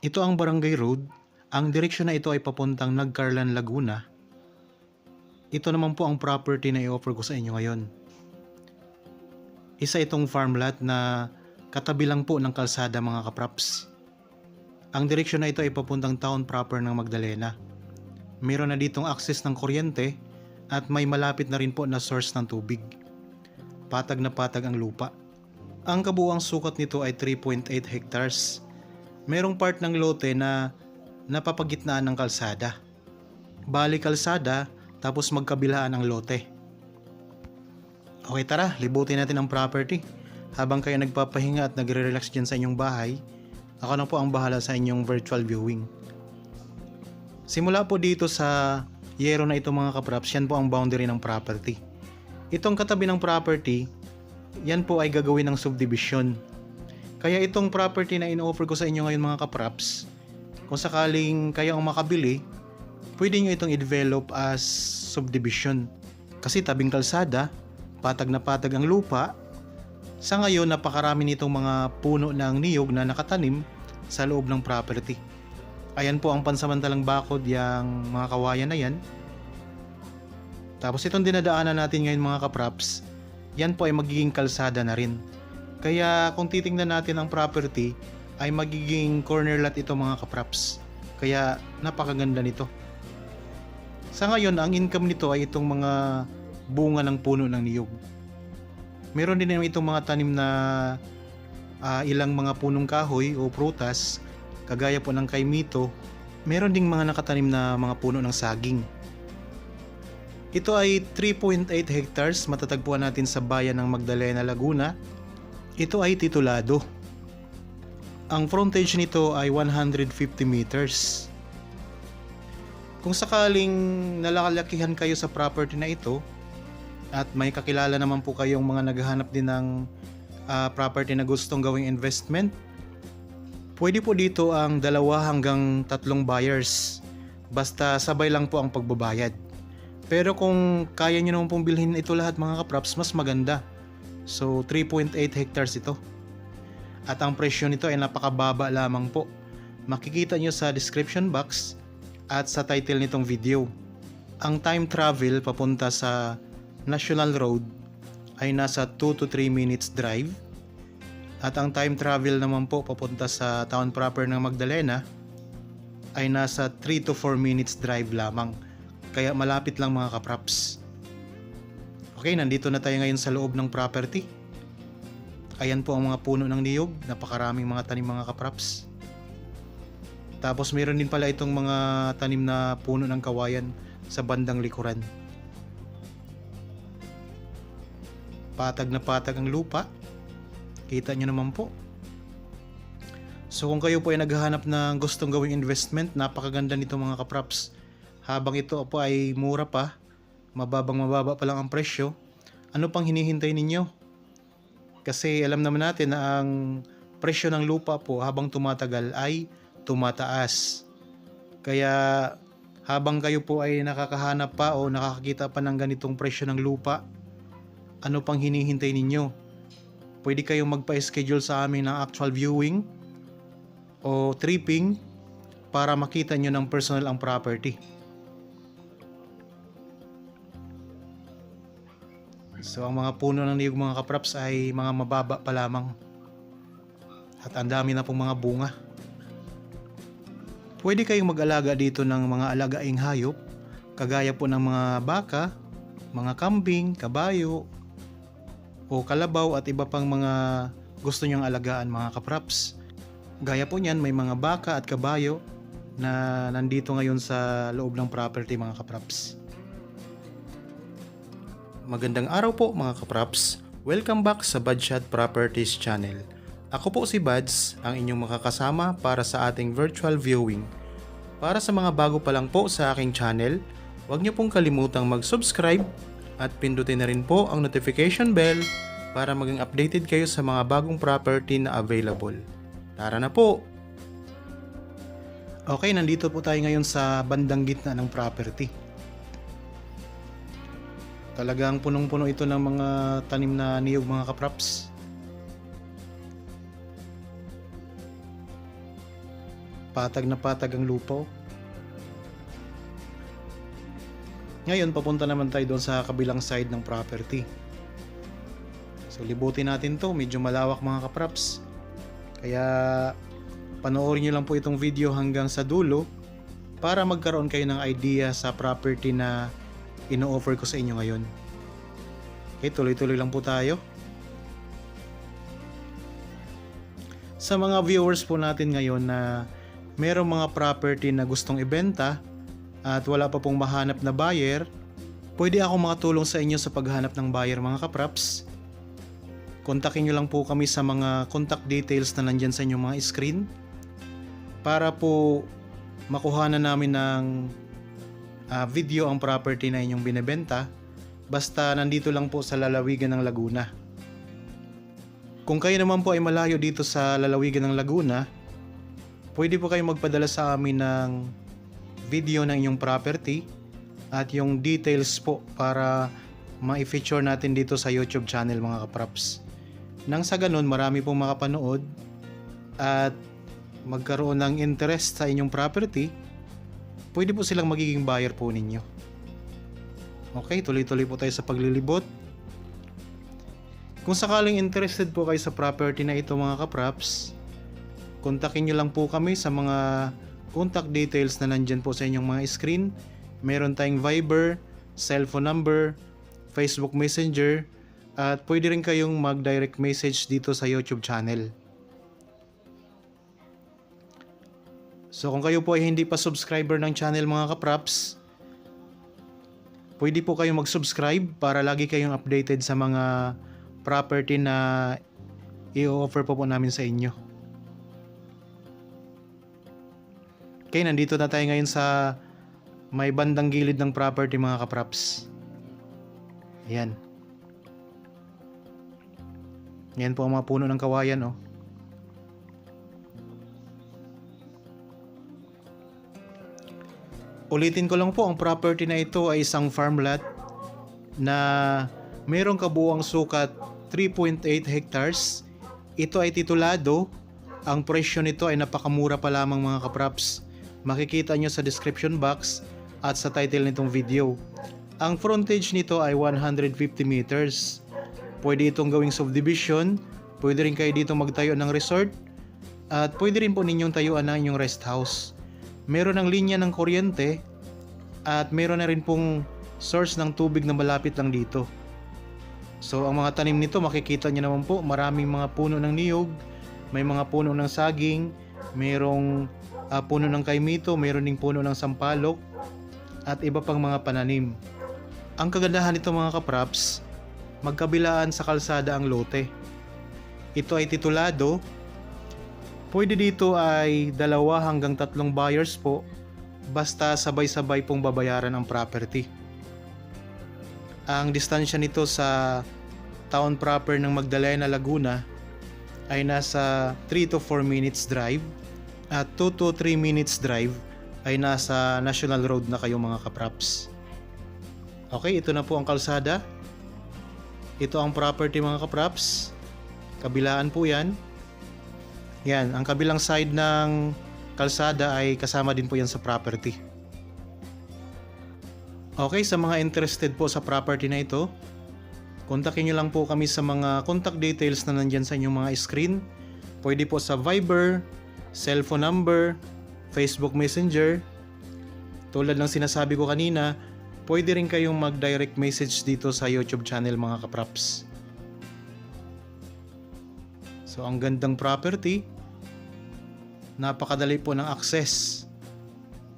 Ito ang Barangay Road. Ang direksyon na ito ay papuntang Nagcarlan, Laguna. Ito naman po ang property na i-offer ko sa inyo ngayon. Isa itong farmlot na katabi lang po ng kalsada mga kapraps. Ang direksyon na ito ay papuntang town proper ng Magdalena. Meron na ditong access ng kuryente at may malapit na rin po na source ng tubig. Patag na patag ang lupa. Ang kabuuang sukat nito ay 3.8 hectares. Merong part ng lote na napapagitnaan ng kalsada. Bali kalsada tapos magkabilaan ang lote. Okay, tara, libutin natin ang property. Habang kayo nagpapahinga at nagre-relax dyan sa inyong bahay, ako na po ang bahala sa inyong virtual viewing. Simula po dito sa yero na ito mga kapraps, yan po ang boundary ng property. Itong katabi ng property, yan po ay gagawin ng subdivision. Kaya itong property na in-offer ko sa inyo ngayon mga kapraps, kung sakaling kayo ang makabili, pwede nyo itong i-develop as subdivision. Kasi tabing kalsada, patag na patag ang lupa. Sa ngayon, napakarami nitong mga puno ng niyog na nakatanim sa loob ng property. Ayan po ang pansamantalang bakod, yung mga kawayan na yan. Tapos itong dinadaanan natin ngayon mga kapraps, yan po ay magiging kalsada na rin. Kaya kung titingnan natin ang property, ay magiging corner lot ito mga kapraps. Kaya napakaganda nito. Sa ngayon, ang income nito ay itong mga bunga ng puno ng niyog. Meron din naman itong mga tanim na ilang mga punong kahoy o prutas, kagaya po ng kaimito. Meron ding mga nakatanim na mga puno ng saging. Ito ay 3.8 hectares, matatagpuan natin sa bayan ng Magdalena, Laguna. Ito ay titulado. Ang frontage nito ay 150 meters. Kung sakaling nalalakihan kayo sa property na ito, at may kakilala naman po kayong mga naghahanap din ng property na gustong gawing investment, pwede po dito ang 2 hanggang 3 buyers. Basta sabay lang po ang pagbabayad. Pero kung kaya nyo naman pong bilhin ito lahat mga kapraps, mas maganda. So 3.8 hectares ito. At ang presyo nito ay napakababa lamang po. Makikita nyo sa description box at sa title nitong video. Ang time travel papunta sa National Road ay nasa 2 to 3 minutes drive. At ang time travel naman po papunta sa town proper ng Magdalena ay nasa 3 to 4 minutes drive lamang. Kaya malapit lang mga kapraps. Okay, nandito na tayo ngayon sa loob ng property. Ayan po ang mga puno ng niyog, napakaraming mga tanim mga kapraps. Tapos meron din pala itong mga tanim na puno ng kawayan sa bandang likuran. Patag na patag ang lupa. Kita nyo naman po. So kung kayo po ay naghahanap ng gustong gawing investment, napakaganda nito mga kapraps. Habang ito po ay mura pa, mababa pa lang ang presyo, ano pang hinihintay ninyo? Kasi alam naman natin na ang presyo ng lupa po habang tumatagal ay tumataas. Kaya habang kayo po ay nakakahanap pa o nakakakita pa ng ganitong presyo ng lupa, ano pang hinihintay ninyo? Pwede kayong magpa-schedule sa amin ng actual viewing o tripping para makita nyo ng personal ang property. So ang mga puno ng niyog mga kapraps ay mga mababa pa lamang. At ang dami na pong mga bunga. Pwede kayong mag-alaga dito ng mga alagaing hayop, kagaya po ng mga baka, mga kambing, kabayo, o kalabaw at iba pang mga gusto nyong alagaan mga kapraps. Gaya po niyan, may mga baka at kabayo na nandito ngayon sa loob ng property mga kapraps. Magandang araw po mga kapraps. Welcome back sa Badshot Properties channel. Ako po si Bads, ang inyong makakasama para sa ating virtual viewing. Para sa mga bago pa lang po sa aking channel, huwag niyo pong kalimutang mag-subscribe at pindutin na rin po ang notification bell para maging updated kayo sa mga bagong property na available. Tara na po! Okay, nandito po tayo ngayon sa bandang gitna ng property. Talagang punong-puno ito ng mga tanim na niyog mga kapraps. Patag na patag ang lupa. Ngayon, papunta naman tayo doon sa kabilang side ng property. So, libutin natin to. Medyo malawak mga kapraps. Kaya, panoorin nyo lang po itong video hanggang sa dulo para magkaroon kayo ng idea sa property na ino-offer ko sa inyo ngayon. Okay, tuloy-tuloy lang po tayo. Sa mga viewers po natin ngayon na merong mga property na gustong ibenta at wala pa pong mahanap na buyer, pwede ako makatulong sa inyo sa paghanap ng buyer mga kapraps. Kontakin nyo lang po kami sa mga contact details na nandyan sa inyong mga screen para po makuha na namin ng video ang property na inyong binebenta, basta nandito lang po sa lalawigan ng Laguna. Kung kayo naman po ay malayo dito sa lalawigan ng Laguna, pwede po kayo magpadala sa amin ng video ng inyong property at yung details po para ma-feature natin dito sa YouTube channel mga kapraps. Nang sa ganun, marami pong makapanood at magkaroon ng interest sa inyong property, pwede po silang magiging buyer po ninyo. Okay, tuloy-tuloy po tayo sa paglilibot. Kung sakaling interested po kayo sa property na ito mga kapraps, kontakin nyo lang po kami sa mga contact details na nandyan po sa inyong mga screen. Meron tayong Viber, cellphone number, Facebook Messenger, at pwede rin kayong mag-direct message dito sa YouTube channel. So kung kayo po ay hindi pa subscriber ng channel mga kapraps, pwede po kayong mag-subscribe para lagi kayong updated sa mga property na i-offer po namin sa inyo. Okay, nandito na tayo ngayon sa may bandang gilid ng property mga kapraps. Ayan. Yan po ang mga puno ng kawayan, oh. Ulitin ko lang po, ang property na ito ay isang farmland na mayroong kabuuang sukat 3.8 hectares. Ito ay titulado. Ang presyo nito ay napakamura pa lamang mga kapraps. Makikita nyo sa description box at sa title nitong video. Ang frontage nito ay 150 meters. Pwede itong gawing subdivision. Pwede rin kayo dito magtayo ng resort. At pwede rin po ninyong tayuan ng inyong rest house. Meron ng linya ng kuryente. At meron na rin pong source ng tubig na malapit lang dito. So ang mga tanim nito makikita nyo naman po. Maraming mga puno ng niyog. May mga puno ng saging. Merong puno ng kaimito, mayroon ding puno ng sampalok at iba pang mga pananim. Ang kagandahan nito mga kapraps, magkabilaan sa kalsada ang lote. Ito ay titulado. Pwede dito ay 2 hanggang 3 buyers po, basta sabay-sabay pong babayaran ang property. Ang distansya nito sa town proper ng Magdalena, Laguna ay nasa 3 to 4 minutes drive. At 2 to 3 minutes drive ay nasa National Road na kayo mga kapraps. Okay, ito na po ang kalsada. Ito ang property mga kapraps. Kabilaan po yan. Yan, ang kabilang side ng kalsada ay kasama din po yan sa property. Okay, sa mga interested po sa property na ito, kontakin nyo lang po kami sa mga contact details na nandyan sa inyong mga screen. Pwede po sa Viber, cellphone number, Facebook Messenger. Tulad ng sinasabi ko kanina, pwede rin kayong mag-direct message dito sa YouTube channel mga kapraps. So ang gandang property, napakadali po ng access.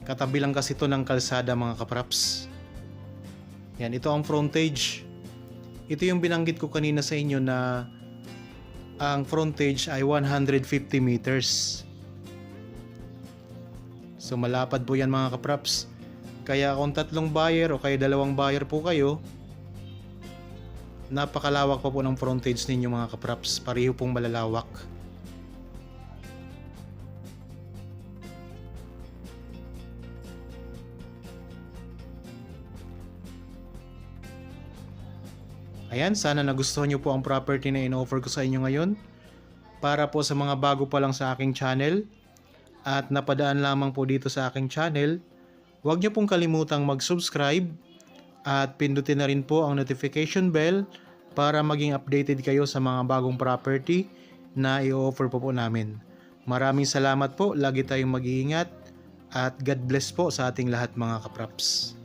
Katabi lang kasi ito ng kalsada mga kapraps. Yan, ito ang frontage. Ito yung binanggit ko kanina sa inyo na ang frontage ay 150 meters. So malapad po yan mga kapraps. Kaya kung 3 buyer o kaya 2 buyer po kayo, napakalawak pa po ng frontage ninyo mga kapraps. Pareho pong malalawak. Ayan, sana nagustuhan nyo po ang property na in-offer ko sa inyo ngayon. Para po sa mga bago pa lang sa aking channel, at napadaan lamang po dito sa aking channel, huwag niyo pong kalimutang mag-subscribe at pindutin na rin po ang notification bell para maging updated kayo sa mga bagong property na i-offer po namin. Maraming salamat po, lagi tayong mag-iingat at God bless po sa ating lahat mga kapraps.